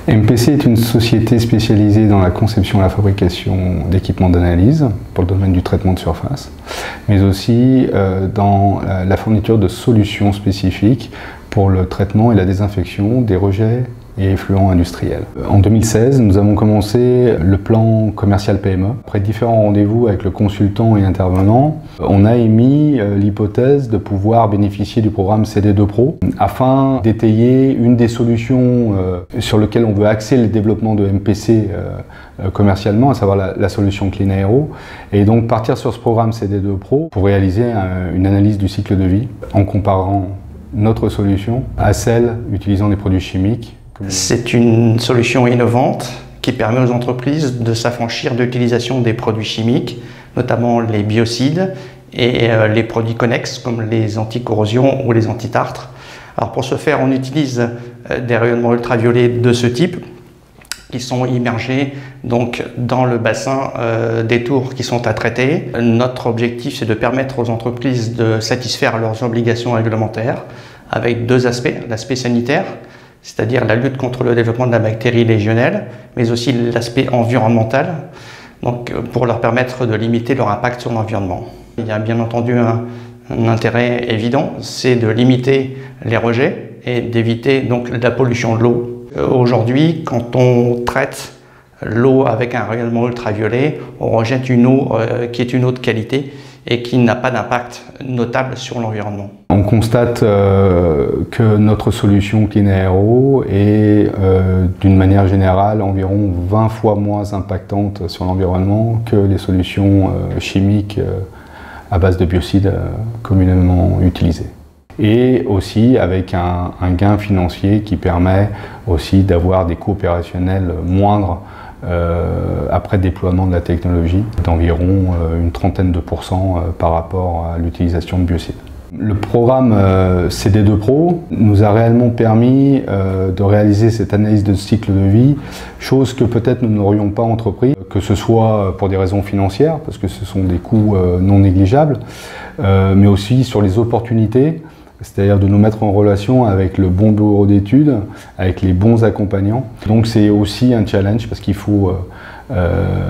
MPC est une société spécialisée dans la conception et la fabrication d'équipements d'analyse pour le domaine du traitement de surface, mais aussi dans la fourniture de solutions spécifiques pour le traitement et la désinfection des rejets et effluents industriels. En 2016, nous avons commencé le plan commercial PME. Après différents rendez-vous avec le consultant et intervenant, on a émis l'hypothèse de pouvoir bénéficier du programme CD2 Pro afin d'étayer une des solutions sur lesquelles on veut axer le développement de MPC commercialement, à savoir la solution Clean Aero, et donc partir sur ce programme CD2 Pro pour réaliser une analyse du cycle de vie en comparant notre solution à celle utilisant des produits chimiques. C'est une solution innovante qui permet aux entreprises de s'affranchir de l'utilisation des produits chimiques, notamment les biocides et les produits connexes comme les anti-corrosion ou les anti-tartre. Alors pour ce faire, on utilise des rayonnements ultraviolets de ce type qui sont immergés donc dans le bassin des tours qui sont à traiter. Notre objectif, c'est de permettre aux entreprises de satisfaire leurs obligations réglementaires avec deux aspects. L'aspect sanitaire, c'est-à-dire la lutte contre le développement de la bactérie légionnelle, mais aussi l'aspect environnemental, donc pour leur permettre de limiter leur impact sur l'environnement. Il y a bien entendu un intérêt évident, c'est de limiter les rejets et d'éviter donc la pollution de l'eau. Aujourd'hui, quand on traite l'eau avec un rayonnement ultraviolet, on rejette une eau qui est une eau de qualité et qui n'a pas d'impact notable sur l'environnement. On constate que notre solution Clean Aero est d'une manière générale environ 20 fois moins impactante sur l'environnement que les solutions chimiques à base de biocides communément utilisées. Et aussi avec un gain financier qui permet aussi d'avoir des coûts opérationnels moindres après déploiement de la technologie, d'environ une trentaine de pourcents par rapport à l'utilisation de biocides. Le programme CD2 Pro nous a réellement permis de réaliser cette analyse de cycle de vie, chose que peut-être nous n'aurions pas entrepris, que ce soit pour des raisons financières, parce que ce sont des coûts non négligeables, mais aussi sur les opportunités, c'est-à-dire de nous mettre en relation avec le bon bureau d'études, avec les bons accompagnants. Donc c'est aussi un challenge parce qu'il faut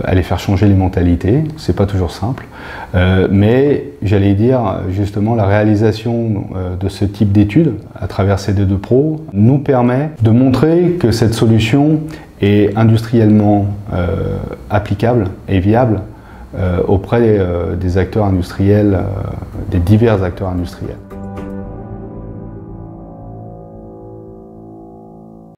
aller faire changer les mentalités, c'est pas toujours simple, mais j'allais dire justement la réalisation de ce type d'études à travers CD2 Pro nous permet de montrer que cette solution est industriellement applicable et viable auprès des acteurs industriels, des divers acteurs industriels.